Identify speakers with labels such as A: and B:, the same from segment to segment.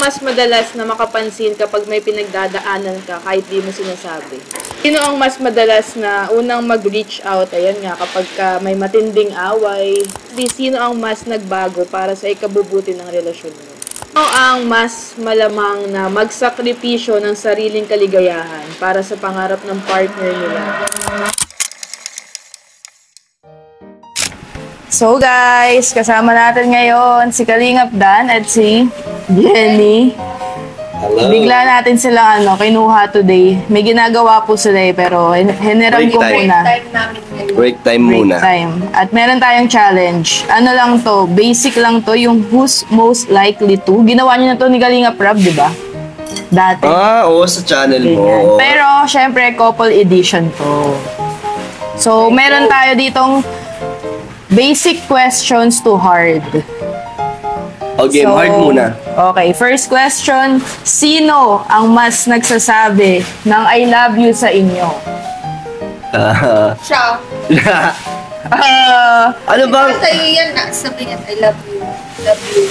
A: mas madalas na makapansin kapag may pinagdadaanan ka kahit di mo sinasabi? Sino ang mas madalas na unang mag-reach out? Ayan nga, kapag may matinding away. Sino ang mas nagbago para sa ikabubuti ng relasyon mo? Sino ang mas malamang na magsakripisyo ng sariling kaligayahan para sa pangarap ng partner nila? So guys, kasama natin ngayon si Kalingap Dan at si Jenny.
B: Hello.
A: Bigla natin silang kinuha today. May ginagawa po sila pero hiniram ko muna.
B: Break time muna.
A: At meron tayong challenge. Ano lang to, basic lang to, yung who's most likely to. Ginawa niyo na to ni Kalingap Rob, di ba? Dati.
B: Oo, sa channel mo.
A: Pero, syempre, couple edition to. So, meron tayo ditong basic questions to hard.
B: Okay, hard muna.
A: Okay, first question. Sino ang mas nagsasabi ng I love you sa inyo?
C: Siya.
B: Ano bang?
C: Sa'yo yan, sabi niya, I love you. Love you.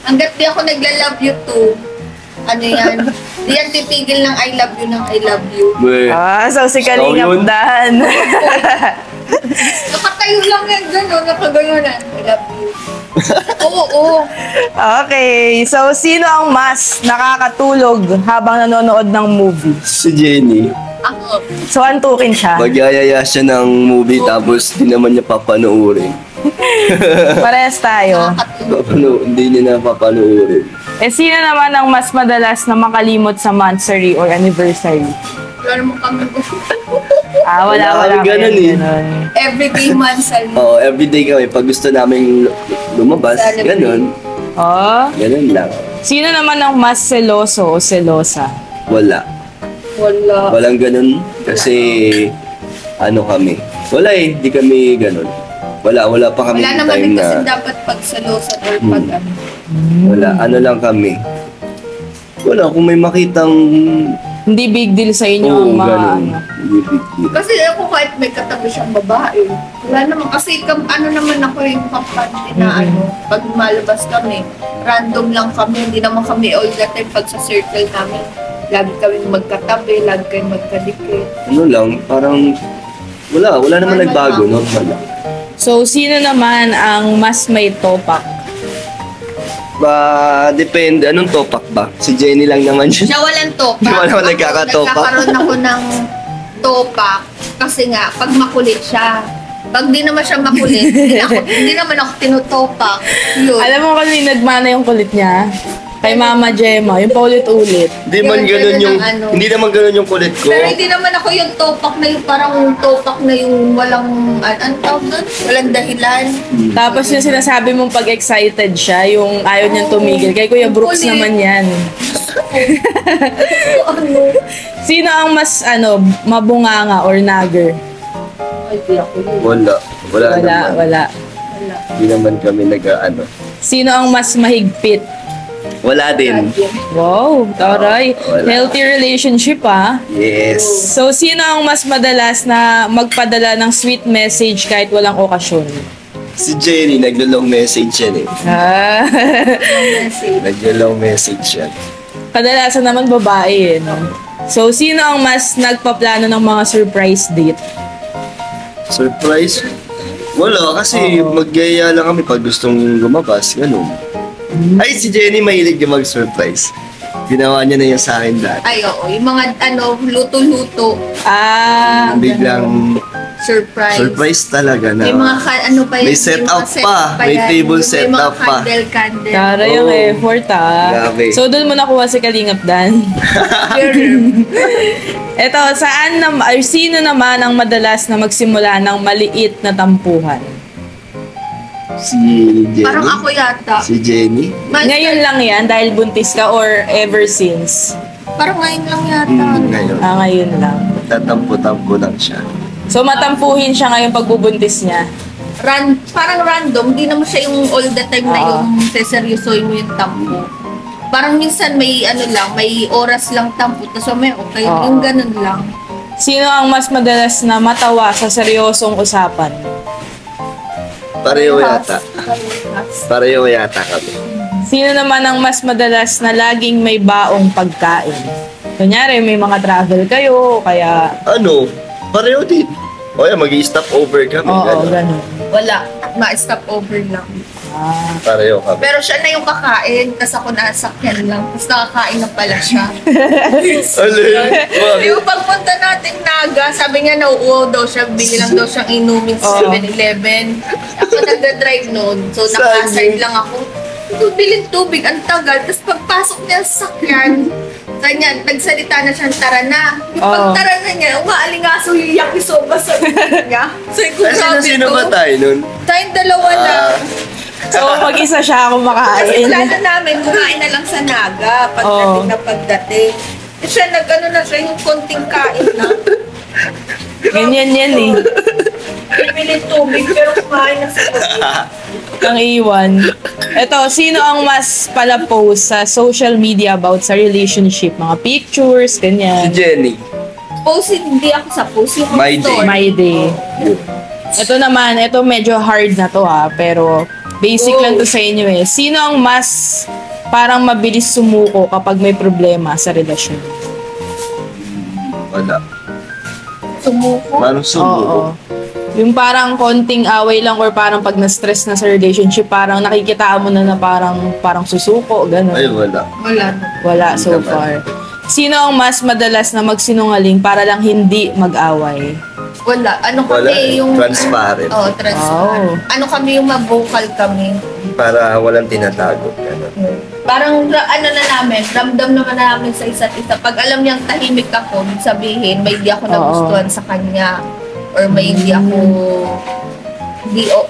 C: Hanggat di ako nagla-love you too, ano yan, di yan titigil ng I love you ng I love you.
A: So si Kalingap Dan.
C: Nakatayo lang yan gano'n, nakagayonan. I love you. Oo.
A: Okay, so sino ang mas nakakatulog habang nanonood ng movie?
B: Si Jenny.
C: Ako.
A: So antukin siya.
B: Magyayaya siya ng movie tapos di naman niya papanoorin.
A: Parehas tayo.
B: Hindi niya na papanoorin.
A: Sino naman ang mas madalas na makalimot sa monthsary or anniversary?
C: Wala naman kami.
B: Wala ganun eh.
C: Everyday monthsary.
B: Oo, everyday kami. Pag gusto namin lumabas, ganun.
A: Oh.
B: Ganun lang.
A: Sino naman ang mas seloso o selosa?
B: Wala. Walang ganun. Kasi, kami. Wala eh, di kami ganun. Wala pa kami
C: Wala naman
B: time
C: din
B: na...
C: kasi dapat pag selosa or pag
B: Wala, lang kami. Wala, kung may makitang...
A: Hindi big deal sa inyo ang mga
B: ganun. Hindi big deal.
C: Kasi ako kahit may katabi siyang babae, wala naman. Kasi naman ako yung kampante na pag malabas kami, random lang kami. Hindi naman kami all the time pag sa circle namin. Lagi kaming magkatabi, lagi kaming magkadikit.
B: Parang wala naman nagbago, normal lang.
A: So, sino naman ang mas may topak?
B: Depende. Anong topak ba? Si Jenny lang naman yun.
C: Siya walang topak.
B: Wala naman nagkakatopak.
C: Nagkakaroon ako ng topak kasi nga, pag makulit siya. Pag di naman siya makulit, hindi naman ako tinutopak. Yun.
A: Alam mo kung nagmana yung kulit niya? Kay Mama Gemma, yung paulit-ulit.
B: Hindi naman ganun yung kulit ko.
C: Pero hindi naman ako yung topak na yung parang topak na yung walang, anong tawag doon? Walang dahilan.
A: Tapos yung sinasabi mong pag excited siya, yung ayaw niyang tumigil. Kay Kuya Brooks naman yan. Sino ang mas, mabunganga or nagger?
C: Ay, di ako yun.
B: Wala. Hindi naman kami
A: Sino ang mas mahigpit?
B: Wala din.
A: Wow, taray. Healthy relationship,
B: Yes.
A: So, sino ang mas madalas na magpadala ng sweet message kahit walang okasyon?
B: Si Jenny, naglo-long message yan eh. Naglo-long message yan.
A: Kadalasan naman babae no? So, sino ang mas nagpaplano ng mga surprise date?
B: Surprise? Wala, kasi magyaya lang kami pag gustong lumabas, ganun. Ay, si Jenny mahilig yung mag-surprise. Ginawa niya na yun sa akin dati.
C: Ay, oo. Yung mga, luto-luto.
B: Biglang
C: Surprise
B: talaga na.
C: May mga,
B: may set up pa. May table set up pa.
C: May mga candle.
A: Taray yung effort,
B: Grabe.
A: So, doon mo nakuha si Kalingap Dan. Eto, sino naman ang madalas na magsimula ng maliit na tampuhan?
B: Si Jenny?
C: Parang ako yata.
B: Si Jenny?
A: Ngayon lang yan dahil buntis ka or ever since?
C: Parang ngayon lang yata.
B: Ngayon.
A: Ngayon lang.
B: Tatampo-tampo lang siya.
A: So, matampuhin siya ngayon pagbubuntis niya?
C: Parang random. Hindi naman siya yung all the time na yung seseryosoy mo yung tampo. Parang minsan may may oras lang tampo. Tapos may okay. Yung ganun lang.
A: Sino ang mas madalas na matawa sa seryosong usapan?
B: Pareho yata. Pareho yata kami.
A: Sino naman ang mas madalas na laging may baong pagkain? Kunyari, may mga travel kayo, kaya...
B: Ano? Pareho din. O yan, mag-i-stop over kami.
A: Oo,
B: gano'n.
A: ganun.
C: Wala. Ma-stop over lang.
A: Ah.
B: Pareho kami.
C: Pero siya na yung kakain, tas ako nasakyan lang. Tapos nakakain na pala siya.
B: Alin?
C: Yung pagpunta natin Naga, sabi niya nauuhaw daw siya, bili lang daw siyang inumin sa
A: Oo.
C: 7-Eleven. Ako nagda-drive noon, so
B: Saan?
C: naka-side lang ako. Bilhin tubig, ang tagal. Tapos pagpasok niya sa sakyan, kanya, nagsalita na siya, tara na. Yung
A: Oo.
C: pagtara na niya, umaalingaso yung yakisoba sa bibig niya. So, kung sabi
B: Sino
C: ko,
B: ba tayo nun?
C: tayong dalawa lang.
A: So, mag-isa siya
C: Kasi
A: kumakain.
C: plano namin, kumain na lang sa Naga
A: Oo.
C: pagdating. Eh, siya nag-ano na siya, yung konting kain na.
A: Ganyan yan eh.
C: Bibili tubig, pero kumain na sa tubig.
A: Ang iwan. Eto, sino ang mas pala-post sa social media about sa relationship? Mga pictures,
B: Si
A: ganyan.
B: Jenny.
C: Post, hindi ako sa post. Yung
B: My day.
C: story.
A: My day. Ito naman, ito medyo hard na to ha, pero basic lang to sa inyo eh. Sino ang mas parang mabilis sumuko kapag may problema sa relasyon?
B: Wala.
C: Sumuko.
B: Paano sumuko?
A: Oo. Yung parang konting away lang or parang pag na-stress na sa relationship, parang nakikita mo na parang susuko, gano'n.
B: Ay, wala.
C: Wala na.
A: Wala so
B: Naman.
A: far. Sino ang mas madalas na magsinungaling para lang hindi mag-away?
C: Wala. Ano
B: Wala.
C: kami yung...
B: Transparent.
C: Oo, transparent.
A: Oh.
C: Ano kami yung mag-vocal kami.
B: Para walang tinatago. Ganun.
C: Parang ano na namin, ramdam naman namin sa isa't isa. Pag alam niyang tahimik ako, sabihin, may hindi ako nagustuhan sa kanya. Or may hindi ako...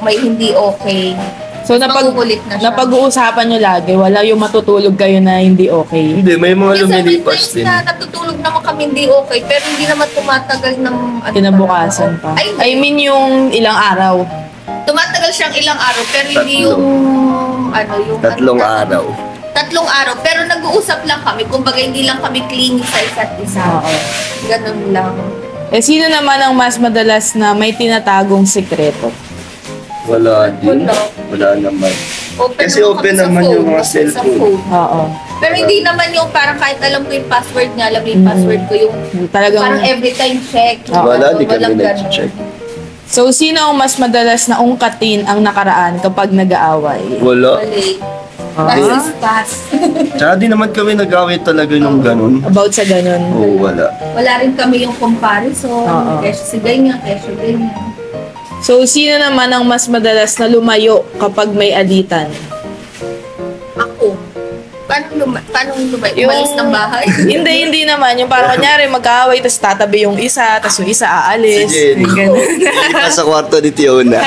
C: may hindi okay.
A: So,
C: Makukulit na siya.
A: napag-uusapan nyo lagi, wala yung matutulog kayo na hindi okay.
B: Hindi, may mga
C: Kasi may
B: lumilipas
C: times
B: din.
C: na natutulog naman kami hindi okay, pero hindi naman tumatagal ng...
A: Kinabukasan pa.
C: Ay,
A: I mean yung ilang araw.
C: tumatagal siyang ilang araw, pero hindi
B: Tatlo.
C: yung... Ano, yung...
B: Tatlong araw.
C: Tatlong araw, pero nag-uusap lang kami. Kumbaga, hindi lang kami clingy sa isa't isa.
A: Oo.
C: Ganun lang.
A: Eh, sino naman ang mas madalas na may tinatagong sekreto?
B: Wala din.
C: Wala.
B: Wala naman. Kasi
C: naman
B: open
C: kami sa
B: naman
C: phone,
B: yung mga
C: sa
B: cellphone.
C: phone.
A: Oo.
C: Pero hindi naman yung parang kahit alam ko yung password niya, alam mo yung password ko, yung
A: Talagang...
C: parang every time check.
A: Oo.
B: Wala, di kami
C: Walang ganun.
B: nag-check.
A: So, sino ang mas madalas na ungkatin ang nakaraan kapag nag-aaway?
B: Wala.
C: Mali.
A: Ah.
C: Pass is pass.
B: Tsaka di naman kami nag-away talaga nung ganun.
A: About sa ganun.
B: Oo, wala.
C: Wala rin kami yung comparison.
A: Oo.
C: Kesyo si ganyan, kesyo ganyan.
A: So, sino naman ang mas madalas na lumayo kapag may alitan?
C: Ako. Paano lumayo?
A: Yung-
C: Umalis ng bahay?
A: Hindi naman. Yung parang kunyari mag-aaway, tapos tatabi yung isa, tapos yung isa aalis.
B: Si Jenny.
A: Ganun.
B: Ilipas sa kwarto ni Tiona.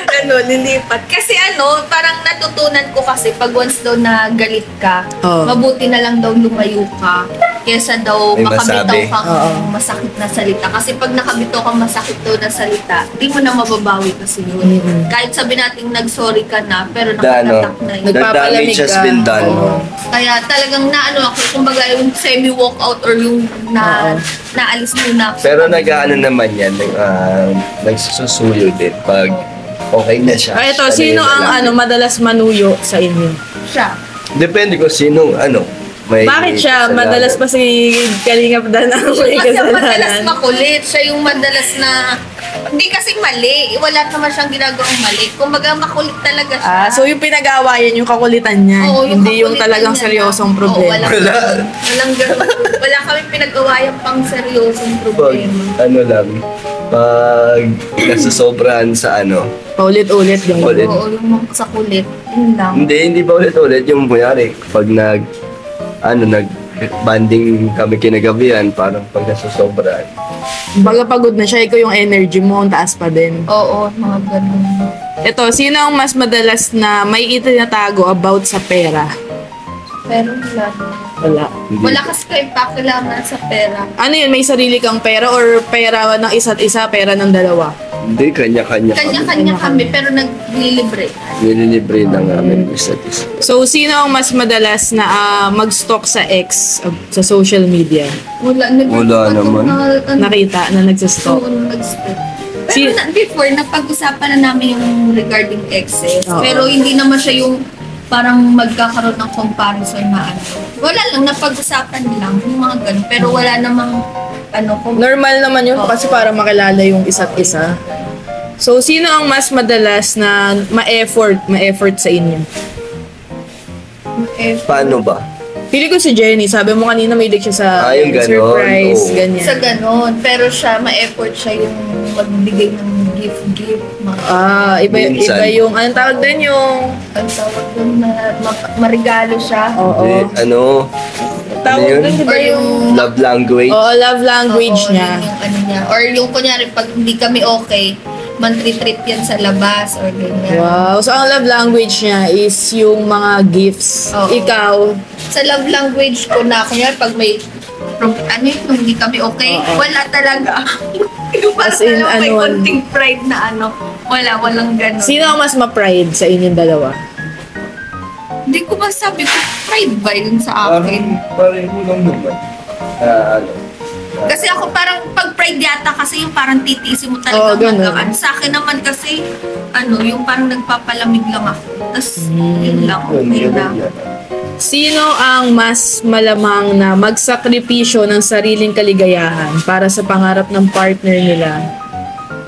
C: Ganun, lilipat. Kasi parang natutunan ko kasi pag once daw na galit ka,
A: Oo.
C: mabuti na lang daw lumayo ka kesa daw
B: May
C: makabitaw
B: masabi.
C: kang
A: Oo.
C: masakit na salita. Kasi pag nakabitaw kang masakit daw na salita, di mo na mababawi kasi yun. Kahit sabi natin nag-sorry ka na, pero nakatatak na yun.
A: Nag-
B: The damage has been done.
A: Oo.
C: Kaya talagang naano ako, kumbaga yung semi-walkout or yung naalis muna ako.
B: Pero nag-ano naman yan, nagsusuyo din pag okay na siya.
A: Ah, ito,
B: Siya na
A: sino
B: yung
A: ang
B: lalaki.
A: madalas manuyo sa inyo?
C: Siya.
B: Depende kung sino, may
A: Bakit siya?
B: kasalanan.
A: Madalas pa si Kalingap Dan ang may
C: Kasi madalas
A: kasalanan.
C: makulit. Siya yung madalas na... Hindi kasi mali. Wala naman siyang ginagawang mali. Kumbaga makulit talaga siya.
A: Ah, so yung pinag-aawayan, yung kakulitan niya.
C: Oo,
A: Hindi yung
C: kakulitan
A: talagang
C: niya
A: seryosong
C: na.
A: problema.
C: Oo,
B: Wala.
C: Walang ganun. Wala kami pinag-awayan pang seryosong
B: Pag,
C: problema.
B: lang, pag nasusobrahan sa
A: Paulit-ulit din.
B: Ulit.
C: Oo, yung mga sa kulit. Yun lang.
B: hindi ba ulit-ulit yung kunyari, pag nag-banding kami kinagabihan, parang pag nasusobrahan.
A: Baga pagod na siya, ikaw yung energy mo, ang taas pa din.
C: Oo, mga ganun.
A: Ito, sino ang mas madalas na may itinatago about sa pera?
C: Pero wala.
A: Wala.
B: Hindi.
C: Wala kasi kayo pakilaman sa pera.
A: Ano yun, may sarili kang pera or pera ng isa't isa, pera ng dalawa?
B: Hindi, kanya-kanya kami.
C: Kanya-kanya kami, pero naglilibre.
B: Nililibre na namin isa't isa.
A: So, sino ang mas madalas na mag-stalk sa ex sa social media?
C: Wala
B: naman.
A: Nakita na nagsastalk?
C: Oo, nag-stop.
A: Si-
C: Pero before, napag-usapan na namin yung regarding exes.
A: Oo.
C: Pero hindi naman siya yung parang magkakaroon ng comparison na ano. Wala lang, napag-usapan lang, yung mga ganun. Pero wala namang,
A: Normal naman yun kasi para makilala yung isa't isa. So, sino ang mas madalas na ma-effort sa inyo?
B: Paano ba?
A: Pili ko si Jenny. Sabi mo kanina may siya sa
B: yung ganon.
A: surprise,
B: Oo.
A: ganyan.
C: sa ganun. Pero siya, ma-effort siya yung magbigay ng gift.
A: Iba
B: Minsan.
A: yung, anong tawag din yung,
C: Ang tawag dun na marigalo siya.
A: oo. Tawag
B: yun?
A: din, diba
C: Or
A: yung,
B: Love language.
A: oo, love language
C: Oo,
A: niya.
C: yun yung ano niya. Or yung kunyari, pag hindi kami okay, man-treat yan sa labas or ganyan.
A: Wow. So, ang love language niya is yung mga gifts.
C: Oo.
A: Ikaw,
C: Sa love language ko na, kunyari, pag may yung hindi kami okay,
A: Oo.
C: wala talaga. Yung parang
A: As in,
C: may
A: ano,
C: konting pride na walang ganun.
A: sino ang mas ma-pride sa inyong dalawa?
C: Hindi ko masabi ko pride ba yun sa akin.
B: Pareho lang naman.
C: Kasi ako parang pag pride yata kasi yung parang titiisin mo
A: Oo,
C: talaga
A: ganun.
C: hanggang. Sa akin naman kasi yung parang nagpapalamig lang ako. Tapos yun lang, okay lang.
A: Sino ang mas malamang na magsakripisyo ng sariling kaligayahan para sa pangarap ng partner nila?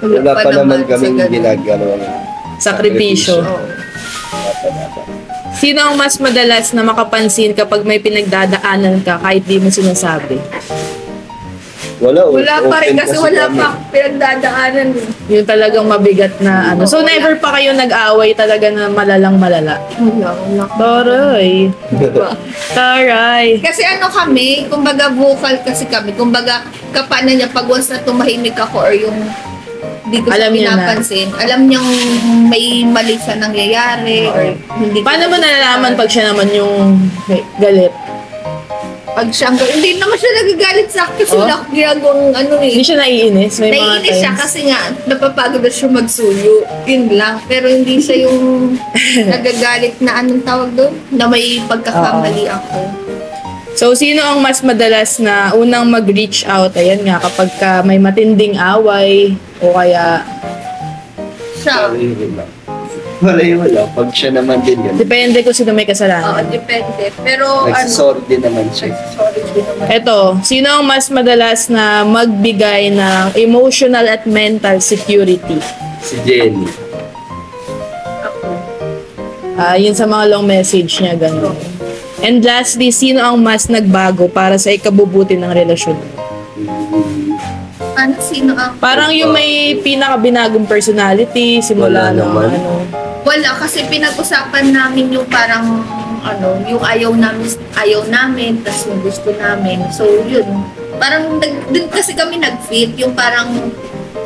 B: Wala pa naman
C: sa
B: kami
C: ganun.
B: ginagawang
A: Sakripisyo.
C: Oo.
A: Sino ang mas madalas na makapansin kapag may pinagdadaanan ka kahit di mo sinasabi?
B: Wala
C: Wala pa rin
B: open
C: kasi wala
B: kami.
C: pa pinagdadaanan.
A: Yung talagang mabigat na ano. So, never pa kayo nag-away talaga na malalang malala?
C: Wala.
A: Taray. Taray.
C: Kasi kami, kumbaga vocal kasi kami. Kumbaga, kapana niya, pag once na tumahimik ako or yung hindi ko siya
A: Alam niya na.
C: pinapansin, alam niyang may mali sa nangyayari or hindi ko-
A: Paano mo nalalaman pag siya naman yung may galit?
C: Pag siya, hindi naman siya nagagalit sa akin kasi
A: Oh?
C: wala akong ginagawang
A: Hindi siya naiinis? May mga
C: Naiinis siya
A: times.
C: kasi nga, napapagod na siya magsuyo. Yun lang. Pero hindi siya yung nagagalit na anong tawag doon? Na may pagkakamali ako.
A: So, sino ang mas madalas na unang mag-reach out? Ayan nga, kapag ka may matinding away o kaya
C: Siya.
B: Pareho lang. Pag siya naman din yun.
A: depende kung sino may
C: Oo,
A: kasalanan.
C: depende. Pero
B: Nagsasorry din naman siya.
C: sorry din naman.
A: Eto, sino ang mas madalas na magbigay ng emotional at mental security?
B: Si Jenny.
C: Ako.
A: Yun sa mga long message niya, gano'n. And lastly, sino ang mas nagbago para sa ikabubuti ng relasyon?
C: Sino ang...
A: Parang yung may pinakabinagong personality, simula
B: Wala
A: nung
B: naman.
C: Wala, kasi pinag-usapan namin yung parang yung ayaw namin, tas yung gusto namin. So, yun. Parang dun kasi kami nag-fit, yung parang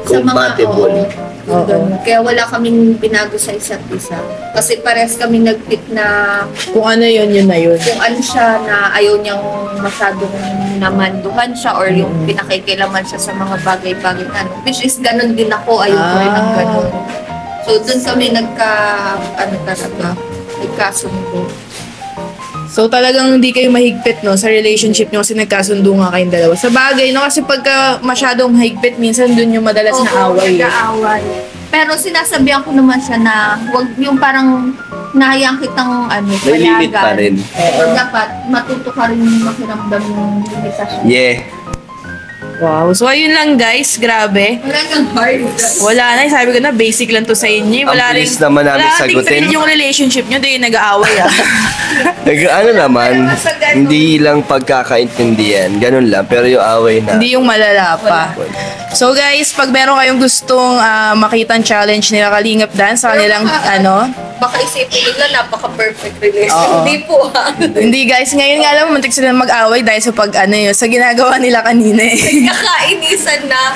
C: sa mga...
B: Compatible.
A: Oo.
C: Ganun. Kaya wala kaming binago sa isa't isa. Kasi pares kami nag-fit na
A: Kung ano yun, yun na yun.
C: kung ano siya na ayaw niyang masyadong namanduhan siya or yung pinakikilaman siya sa mga bagay-bagay which is ganun din ako, ayaw ko rin ng ganun. So, dun kami nagkasundo.
A: So talagang hindi kayo mahigpit no sa relationship nyo kasi nagkasundo nga kayong dalawa. Sa bagay no kasi pagka masyadong mahigpit minsan dun yung madalas na
C: Oo,
A: away.
C: nag-aaway. Pero sinasabihan ko naman siya na wag yung parang nahayang kitang
B: May limit pa rin.
C: Pero dapat matuto ka rin makiramdam yung limitasyon.
B: Yeah.
A: Wow. So ayun lang guys, grabe.
C: Wala kang hard.
A: Wala na, sabi ko na basic lang to sa inyo. Wala
B: Ang bilis naman namin sagutin.
A: fail yung relationship nyo, di nag-aaway ah.
B: Ano naman,
C: Pero sa ganun-
B: hindi lang pagkakaintindihan. Ganun lang. Pero yung away na.
A: Hindi yung malala pa. So guys, pag meron kayong gustong makita ang challenge nila Kalingap Dan sa kanilang
C: Baka isipin nila napaka-perfect relation.
A: Oo.
C: Hindi po
A: hindi guys, ngayon nga lang muntik sila mag-away dahil sa sa ginagawa nila kanina eh.
C: Kakainisan na.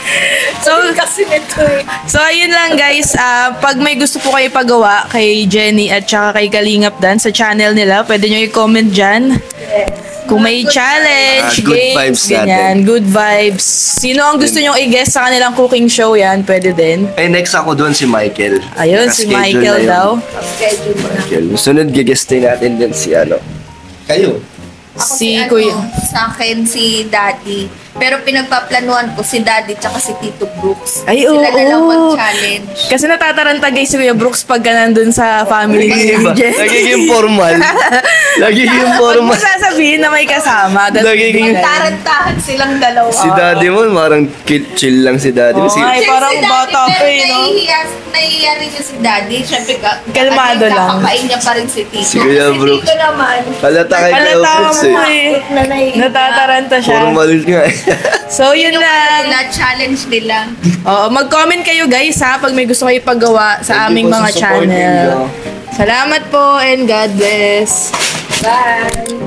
A: So,
C: Kasi nito eh.
A: So, ayun lang guys. Pag may gusto po kayo pagawa kay Jenny at saka kay Kalingap Dan sa channel nila, pwede nyo i-comment dyan. Kung may challenge,
B: Good
A: games,
B: vibes
A: ganyan. Good vibes. Sino ang gusto nyong i-guest sa kanilang cooking show yan? Pwede din.
B: Next ako doon si Michael.
A: Ayun, si
B: Naka-schedule
A: Michael
B: na yun.
A: daw.
C: Schedule mo na.
B: Michael. Sunod, gigestin natin din si Kayo.
C: Ako
A: Si
C: si
A: Kuya.
C: Sa akin, si Daddy. Pero pinagpaplanuhan ko si Daddy tsaka si Tito Brooks.
A: Ay,
C: Sila na lang
A: oo.
C: mag-challenge.
A: Kasi natataranta guys si Kuya Brooks pagka nandun sa family ni
B: Diba?
A: Jen.
B: Nagiging formal. Nagiging
A: Huwag mo
B: formal.
A: sasabihin na may kasama.
B: Nagiging-
C: Tarantahan silang dalawa.
B: Si daddy mo, parang chill lang si daddy mo.
A: Oo,
B: Si,
A: ay, parang bata pa eh, no?
C: Nahihiya rin niya si Daddy. Siyempre,
A: Kalmado lang.
C: Kakapain niya pa rin si Tito.
B: Si Kuya
C: Si
B: Brooks.
C: Tito naman,
B: halata kay Kuya
A: Halata
B: Brooks
A: mo
B: eh.
A: eh.
C: na nahihiya.
A: Natataranta siya.
B: Formal nga eh.
A: So, yun
C: Yung
A: lang.
C: nila, challenge nila.
A: Oo, mag-comment kayo guys ha pag may gusto kayo paggawa sa
B: Thank you
A: aming
B: po sa
A: mga
B: support
A: channel.
B: ninyo.
A: Salamat po and God bless.
C: Bye!